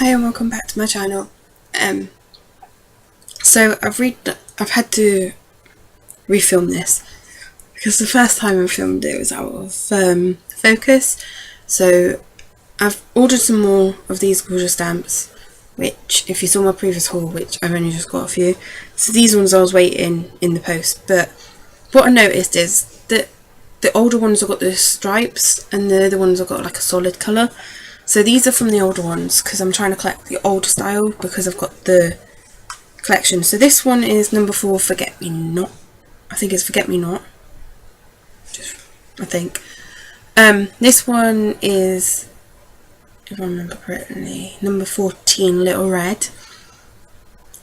Hi and welcome back to my channel. So I've had to refilm this because the first time I filmed it was out of focus. So I've ordered some more of these Gorjuss stamps, which if you saw my previous haul, which I've only just got a few, so these ones I was waiting in the post. But what I noticed is that the older ones have got the stripes and the other ones have got like a solid colour. So these are from the older ones because I'm trying to collect the old style because I've got the collection. So this one is number 4, Forget Me Not. I think it's Forget Me Not. I think. This one is, if I remember correctly, number 14, Little Red,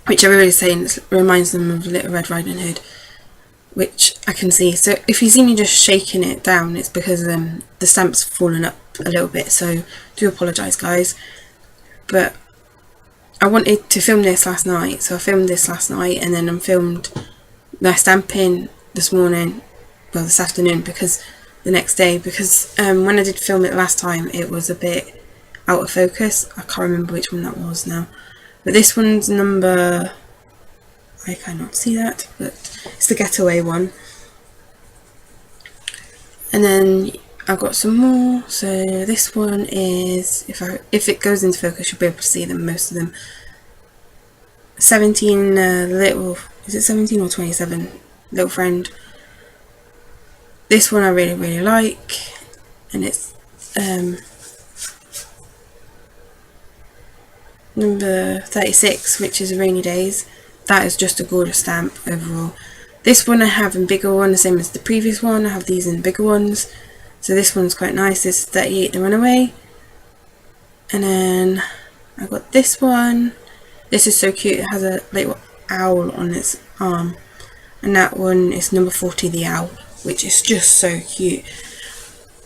which I really saying reminds them of Little Red Riding Hood, which I can see. So if you've seen me just shaking it down, it's because the stamp's fallen up a little bit, so do apologise guys. But I wanted to film this last night, so I filmed this last night, and then I filmed my stamping this morning, well this afternoon, because the next day, because when I did film it last time it was a bit out of focus. I can't remember which one that was now, but this one's number, I cannot see that, but it's the Getaway one. And then I've got some more. So this one is, if it goes into focus you'll be able to see them, most of them. 17 little, is it 17 or 27, Little Friend. This one I really like, and it's number 36, which is Rainy Days. That is just a gorgeous stamp overall. This one I have in bigger one, the same as the previous one. I have these in bigger ones. So this one's quite nice. This is 38, The Runaway. And then I got this one. This is so cute. It has a little owl on its arm. And that one is number 40, The Owl, which is just so cute.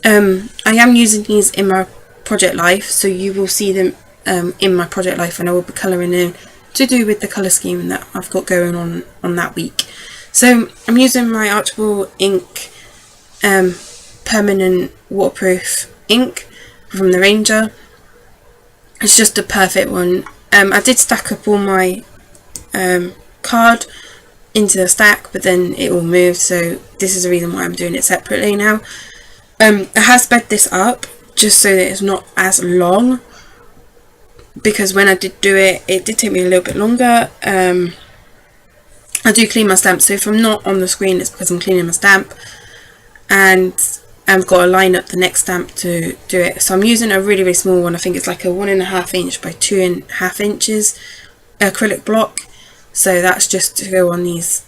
I am using these in my project life, so you will see them in my project life, and I will be colouring in to do with the colour scheme that I've got going on that week. So I'm using my Archibald ink permanent waterproof ink from the Ranger. It's just a perfect one. I did stack up all my card into the stack, but then it all moved, so this is the reason why I'm doing it separately now. I have sped this up just so that it's not as long, because when I did do it, it did take me a little bit longer. I do clean my stamp, so if I'm not on the screen it's because I'm cleaning my stamp, and I've got to line up the next stamp to do it. So I'm using a really small one. I think it's like a 1.5 inch by 2.5 inches acrylic block. So that's just to go on these,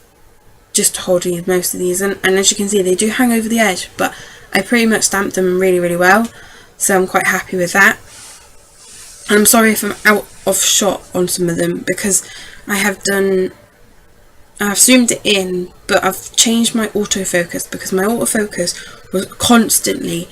just to hold most of these, and as you can see they do hang over the edge, but I pretty much stamped them really well, so I'm quite happy with that. And I'm sorry if I'm out of shot on some of them, because I've zoomed it in, but I've changed my autofocus, because my autofocus was constantly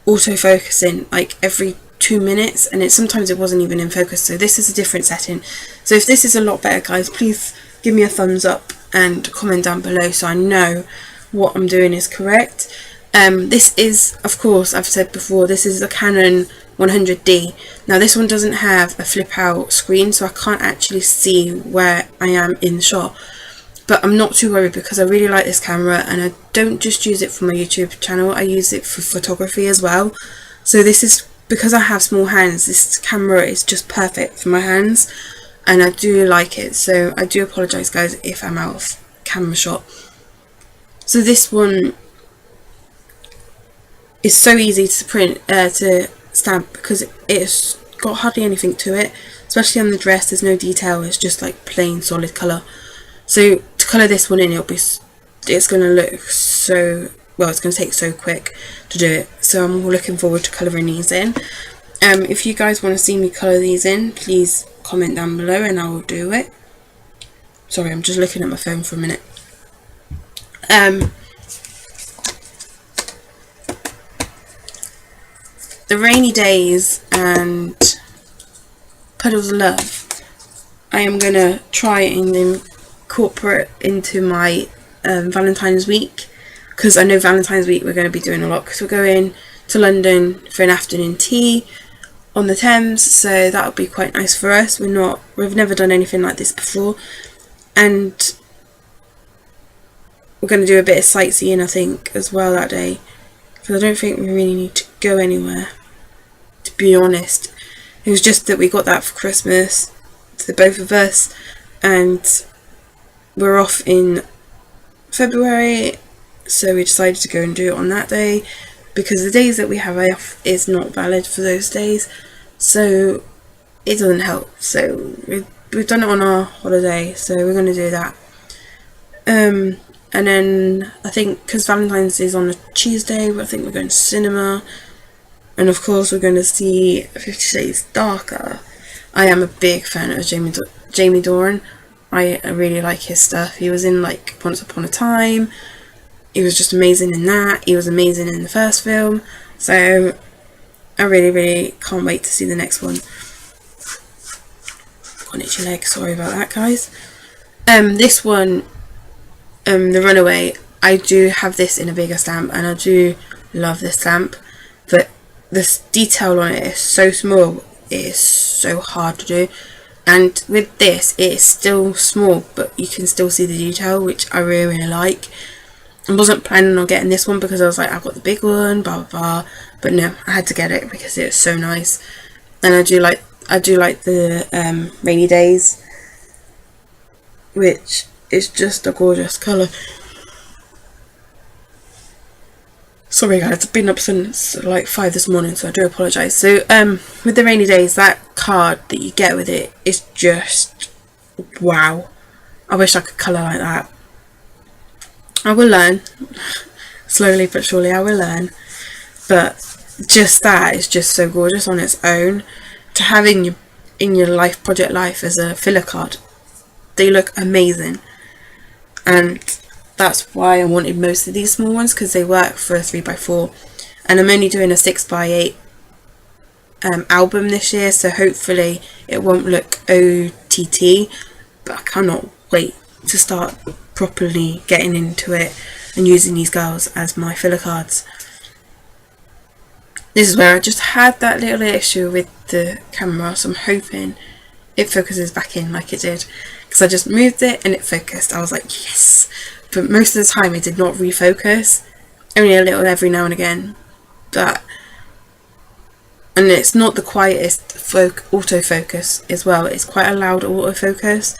autofocusing like every 2 minutes, and sometimes it wasn't even in focus. So this is a different setting. So if this is a lot better guys, please give me a thumbs up and comment down below so I know what I'm doing is correct. This is, of course, I've said before, this is the Canon 100D. Now this one doesn't have a flip out screen, so I can't actually see where I am in the shot, but I'm not too worried because I really like this camera, and I don't just use it for my YouTube channel, I use it for photography as well. So this is, because I have small hands, this camera is just perfect for my hands, and I do like it. So I do apologise guys if I'm out of camera shot. So this one is so easy to print, to stamp, because it's got hardly anything to it, especially on the dress. There's no detail, it's just like plain solid colour. So to colour this one in, it's going to look so, well, it's going to take so quick to do it, so I'm looking forward to colouring these in. If you guys want to see me colour these in, please comment down below and I will do it. Sorry, I'm just looking at my phone for a minute. The Rainy Days and Puddles of Love, I am going to try and incorporate into my Valentine's week, because I know Valentine's week we're going to be doing a lot, because we're going to London for an afternoon tea. on the Thames, so that would be quite nice for us. We've never done anything like this before, and we're going to do a bit of sightseeing, I think, as well that day, because I don't think we really need to go anywhere, to be honest. It was just that we got that for Christmas, to both of us, and we're off in February, so we decided to go and do it on that day, because the days that we have off is not valid for those days, so it doesn't help. So we've done it on our holiday, so we're going to do that. And then I think, because Valentine's is on a Tuesday, I think we're going to cinema, and of course we're going to see 50 Shades Darker. I am a big fan of Jamie Dornan. I really like his stuff. He was in like Once Upon a Time. He was just amazing in that. He was amazing in the first film. So I really, really can't wait to see the next one. Got an itchy leg. Sorry about that, guys. This one, The Runaway, I do have this in a bigger stamp, and I do love this stamp. But the detail on it is so small. It is so hard to do. And with this, it is still small, but you can still see the detail, which I really, really like. I wasn't planning on getting this one because I was like, I've got the big one, blah blah blah. But no, I had to get it because it's so nice. And I do like the Rainy Days, which is just a gorgeous colour. Sorry guys, I've been up since like 5 this morning, so I do apologise. So with the Rainy Days, that card that you get with it is just wow. I wish I could colour like that. I will learn. Slowly but surely I will learn. But just that is just so gorgeous on its own. To have in your life, project life, as a filler card. They look amazing. And that's why I wanted most of these small ones, because they work for a 3x4. And I'm only doing a 6x8 album this year, so hopefully it won't look OTT. But I cannot wait to start properly getting into it and using these girls as my filler cards. This is where I just had that little issue with the camera, so I'm hoping it focuses back in like it did, because I just moved it and it focused. I was like, yes, but most of the time it did not refocus, only a little every now and again. And it's not the quietest autofocus as well, it's quite a loud autofocus.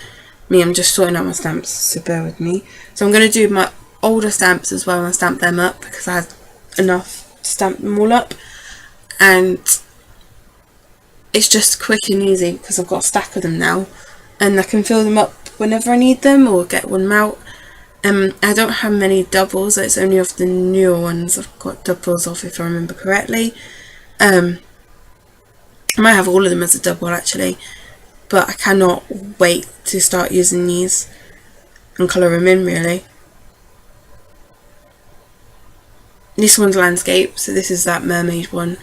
I'm just sorting out my stamps, so bear with me. So I'm going to do my older stamps as well and stamp them up, because I had enough to stamp them all up. And it's just quick and easy because I've got a stack of them now, and I can fill them up whenever I need them or get one out. I don't have many doubles, it's only of the newer ones I've got doubles of, if I remember correctly. I might have all of them as a double actually, but I cannot wait to start using these and colour them in really. This one's landscape, so this is that mermaid one,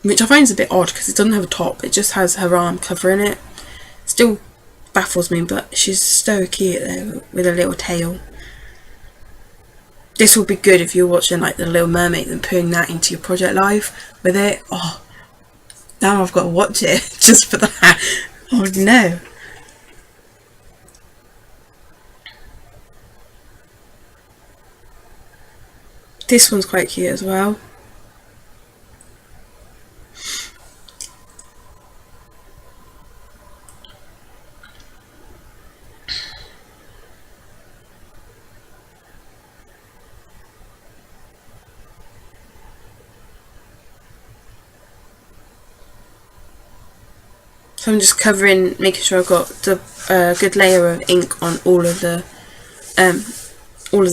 which I find is a bit odd because it doesn't have a top, it just has her arm covering it. Still baffles me, but she's so cute though, with a little tail. This will be good if you're watching like The Little Mermaid and putting that into your project life with it. Oh, now I've got to watch it just for that. Oh no. This one's quite cute as well. So I'm just covering, making sure I've got the good layer of ink on all of the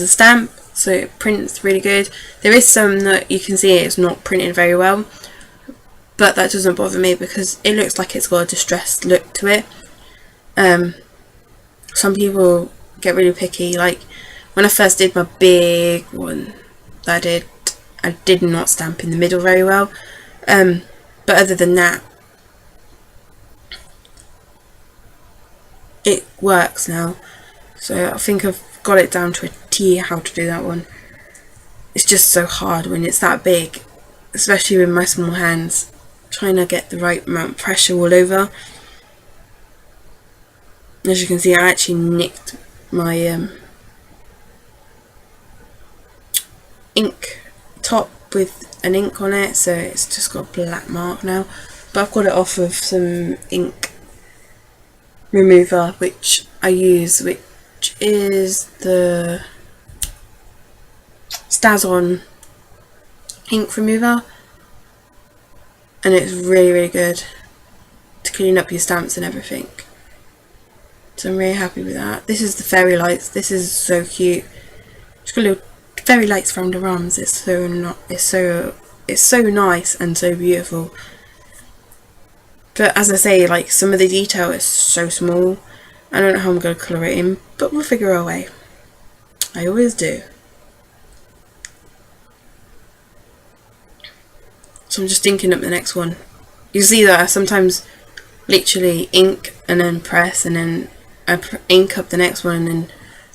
stamp, so it prints really good. There is some that you can see it's not printed very well, but that doesn't bother me because it looks like it's got a distressed look to it. Some people get really picky. Like when I first did my big one that I did not stamp in the middle very well, but other than that it works now. So I think I've got it down to a T how to do that one. It's just so hard when it's that big. especially with my small hands, trying to get the right amount of pressure all over. As you can see, I actually nicked my ink top with an ink on it, so it's just got a black mark now, but I've got it off of some ink remover which I use, which is the Staz-On ink remover, and it's really good to clean up your stamps and everything, so I'm really happy with that. This is the fairy lights. This is so cute. It's got little fairy lights around her arms. It's so nice and so beautiful. But as I say, like, some of the detail is so small. I don't know how I'm going to colour it in, but we'll figure a way. I always do. So I'm just inking up the next one. You see that I sometimes literally ink and then press, and then I ink up the next one and then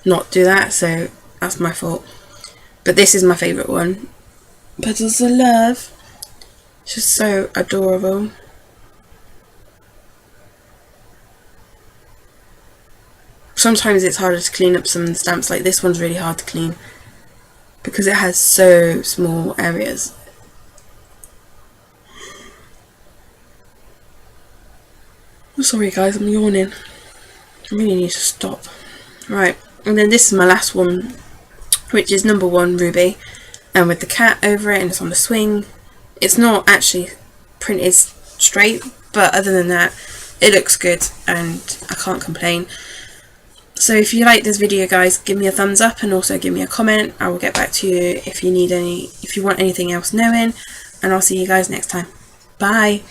not do that, so that's my fault. But this is my favourite one. Petals of Love. It's just so adorable. Sometimes it's harder to clean up some of the stamps, like this one's really hard to clean because it has so small areas. I'm sorry guys, I'm yawning. I really need to stop. Right, and then this is my last one, which is number 1 Ruby, and with the cat over it, and it's on the swing. It's not actually printed straight, but other than that it looks good and I can't complain. So if you like this video guys, give me a thumbs up and also give me a comment. I will get back to you if you want anything else knowing, and I'll see you guys next time. Bye.